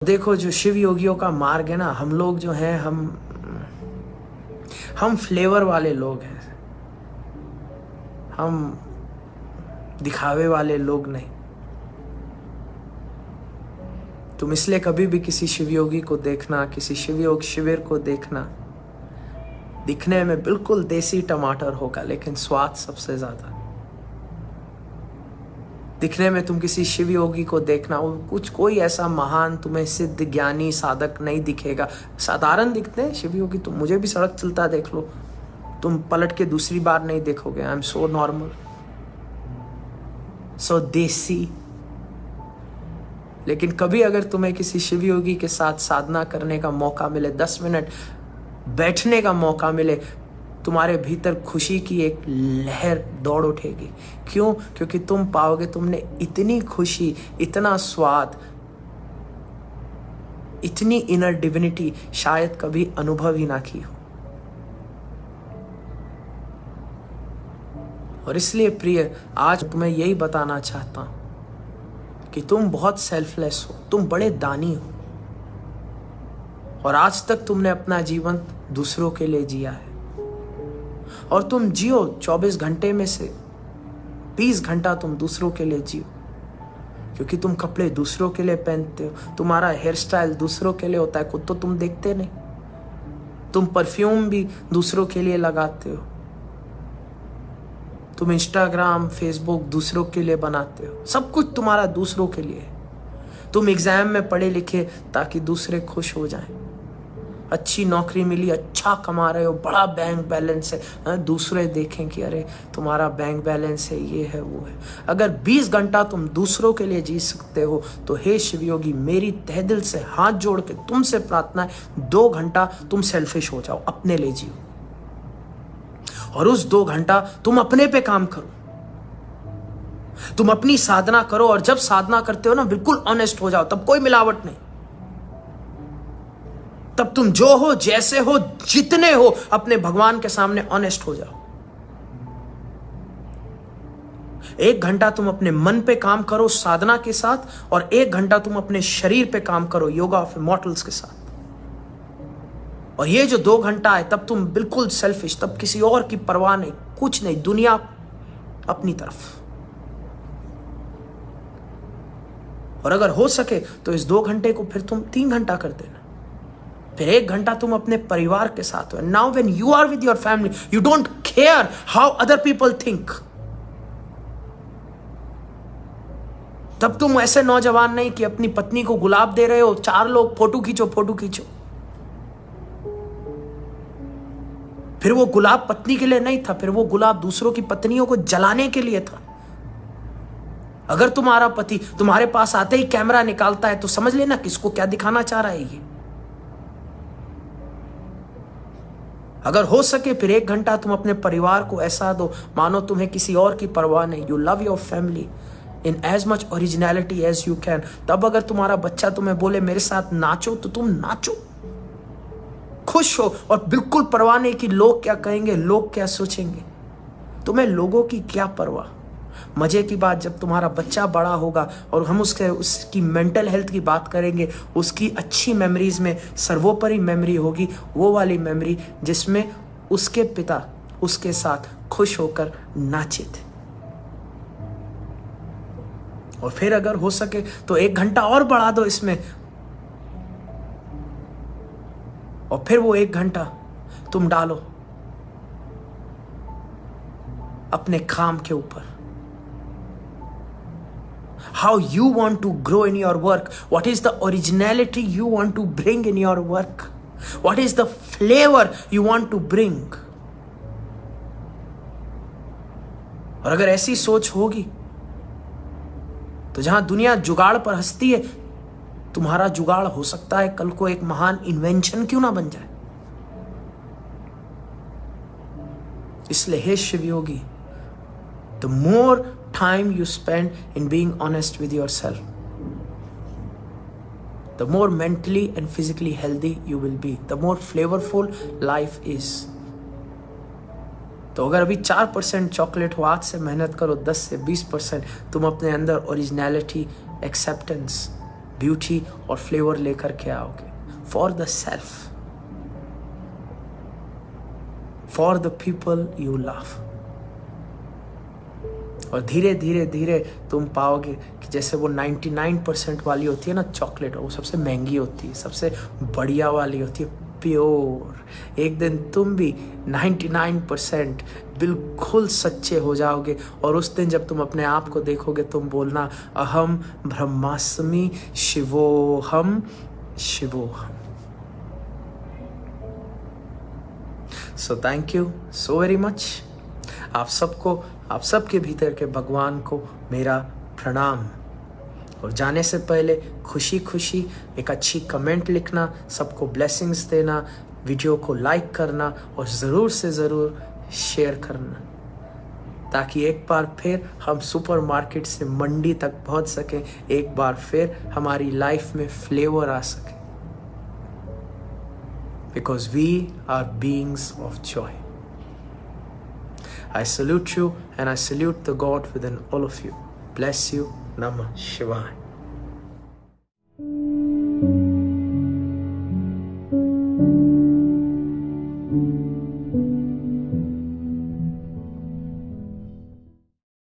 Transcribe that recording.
देखो, जो शिव योगियों का मार्ग है ना, हम लोग जो हैं, हम फ्लेवर वाले लोग हैं, हम दिखावे वाले लोग नहीं। तुम इसलिए कभी भी किसी शिव योगी को देखना, किसी शिव योग शिविर को देखना, दिखने में बिल्कुल देसी टमाटर होगा, लेकिन स्वाद सबसे ज्यादा। दिखने में तुम किसी शिव योगी को देखना, वो कोई ऐसा महान तुम्हें सिद्ध ज्ञानी साधक नहीं दिखेगा, साधारण दिखते हैं शिव योगी। तुम मुझे भी सड़क चलता देख लो, तुम पलट के दूसरी बार नहीं देखोगे। आई एम सो नॉर्मल, सो देसी। लेकिन कभी अगर तुम्हें किसी शिव योगी के साथ साधना करने का मौका मिले, 10 मिनट बैठने का मौका मिले, तुम्हारे भीतर खुशी की एक लहर दौड़ उठेगी। क्यों? क्योंकि तुम पाओगे तुमने इतनी खुशी, इतना स्वाद, इतनी इनर डिविनिटी शायद कभी अनुभव ही ना की हो। और इसलिए प्रिय, आज तुम्हें यही बताना चाहता हूं कि तुम बहुत सेल्फलेस हो, तुम बड़े दानी हो, और आज तक तुमने अपना जीवन दूसरों के लिए जिया है। और तुम जियो 24 घंटे में से 20 घंटा तुम दूसरों के लिए जियो, क्योंकि तुम कपड़े दूसरों के लिए पहनते हो, तुम्हारा हेयर स्टाइल दूसरों के लिए होता है, खुद तो तुम देखते नहीं। तुम परफ्यूम भी दूसरों के लिए लगाते हो, तुम इंस्टाग्राम फेसबुक दूसरों के लिए बनाते हो, सब कुछ तुम्हारा दूसरों के लिए है। तुम एग्जाम में पढ़े लिखे ताकि दूसरे खुश हो जाएं, अच्छी नौकरी मिली, अच्छा कमा रहे हो, बड़ा बैंक बैलेंस है, दूसरे देखें कि अरे तुम्हारा बैंक बैलेंस है, ये है वो है। अगर 20 घंटा तुम दूसरों के लिए जी सकते हो तो हे शिवयोगी, मेरी तहे दिल से हाथ जोड़ के तुमसे प्रार्थना है, 2 घंटा तुम सेल्फिश हो जाओ, अपने लिए जियो, और उस 2 घंटा तुम अपने पे काम करो, तुम अपनी साधना करो। और जब साधना करते हो ना, बिल्कुल ऑनेस्ट हो जाओ, तब कोई मिलावट नहीं। तब तुम जो हो, जैसे हो, जितने हो, अपने भगवान के सामने ऑनेस्ट हो जाओ। 1 घंटा तुम अपने मन पे काम करो साधना के साथ, और 1 घंटा तुम अपने शरीर पे काम करो योगा ऑफ इमॉर्टल्स के साथ। और ये जो 2 घंटा है, तब तुम बिल्कुल सेल्फिश, तब किसी और की परवाह नहीं, कुछ नहीं, दुनिया अपनी तरफ। और अगर हो सके तो इस 2 घंटे को फिर तुम 3 घंटा कर देना, फिर 1 घंटा तुम अपने परिवार के साथ हो। Now when you are with your family, you don't care how other people think. तब तुम ऐसे नौजवान नहीं कि अपनी पत्नी को गुलाब दे रहे हो, 4 लोग फोटो खींचो फोटो खींचो। फिर वो गुलाब पत्नी के लिए नहीं था, फिर वो गुलाब दूसरों की पत्नियों को जलाने के लिए था। अगर तुम्हारा पति तुम्हारे पास आते ही कैमरा निकालता है तो समझ लेना किसको क्या दिखाना चाह रहा है ये। अगर हो सके फिर 1 घंटा तुम अपने परिवार को ऐसा दो मानो तुम्हें किसी और की परवाह नहीं। You love your family in as much originality as you can. तब अगर तुम्हारा बच्चा तुम्हें बोले मेरे साथ नाचो, तो तुम नाचो, खुश हो, और बिल्कुल परवाह नहीं कि लोग क्या कहेंगे, लोग क्या सोचेंगे। तुम्हें लोगों की क्या परवाह। मजे की बात, जब तुम्हारा बच्चा बड़ा होगा और हम उसकी मेंटल हेल्थ की बात करेंगे, उसकी अच्छी मेमोरीज में सर्वोपरि मेमोरी होगी वो वाली मेमोरी जिसमें उसके पिता उसके साथ खुश होकर नाचे थे। और फिर अगर हो सके तो 1 घंटा और बढ़ा दो इसमें, और फिर वो 1 घंटा तुम डालो अपने काम के ऊपर। How you want to grow in your work? What is the originality you want to bring in your work? What is the flavor you want to bring? और अगर ऐसी सोच होगी तो जहां दुनिया जुगाड़ पर हंसती है, तुम्हारा जुगाड़ हो सकता है कल को एक महान इन्वेंशन क्यों ना बन जाए। इसलिए हे Shivyogi, the more time you spend in being honest with yourself, the more mentally and physically healthy you will be, the more flavorful life is. तो अगर अभी 4% चॉकलेट हो, आज से मेहनत करो 10 से 20% तुम अपने अंदर ओरिजिनलिटी, एक्सेप्टेंस, ब्यूटी और फ्लेवर लेकर के आओगे for the self, for the people you love. और धीरे धीरे धीरे तुम पाओगे कि जैसे वो 99% वाली होती है ना चॉकलेट, वो सबसे महंगी होती है, सबसे बढ़िया वाली होती है, प्योर। एक दिन तुम भी 99% बिल्कुल सच्चे हो जाओगे, और उस दिन जब तुम अपने आप को देखोगे तुम बोलना अहम ब्रह्मास्मि शिवोहम शिवोहम। So thank you so very much. आप सबको, आप सबके भीतर के भगवान को मेरा प्रणाम। और जाने से पहले खुशी खुशी एक अच्छी कमेंट लिखना, सबको ब्लेसिंग्स देना, वीडियो को लाइक करना और ज़रूर से ज़रूर शेयर करना, ताकि एक बार फिर हम सुपरमार्केट से मंडी तक पहुंच सकें, एक बार फिर हमारी लाइफ में फ्लेवर आ सके। Because we are beings of joy. I salute you and I salute the God within all of you. Bless you. Namah Shivaya.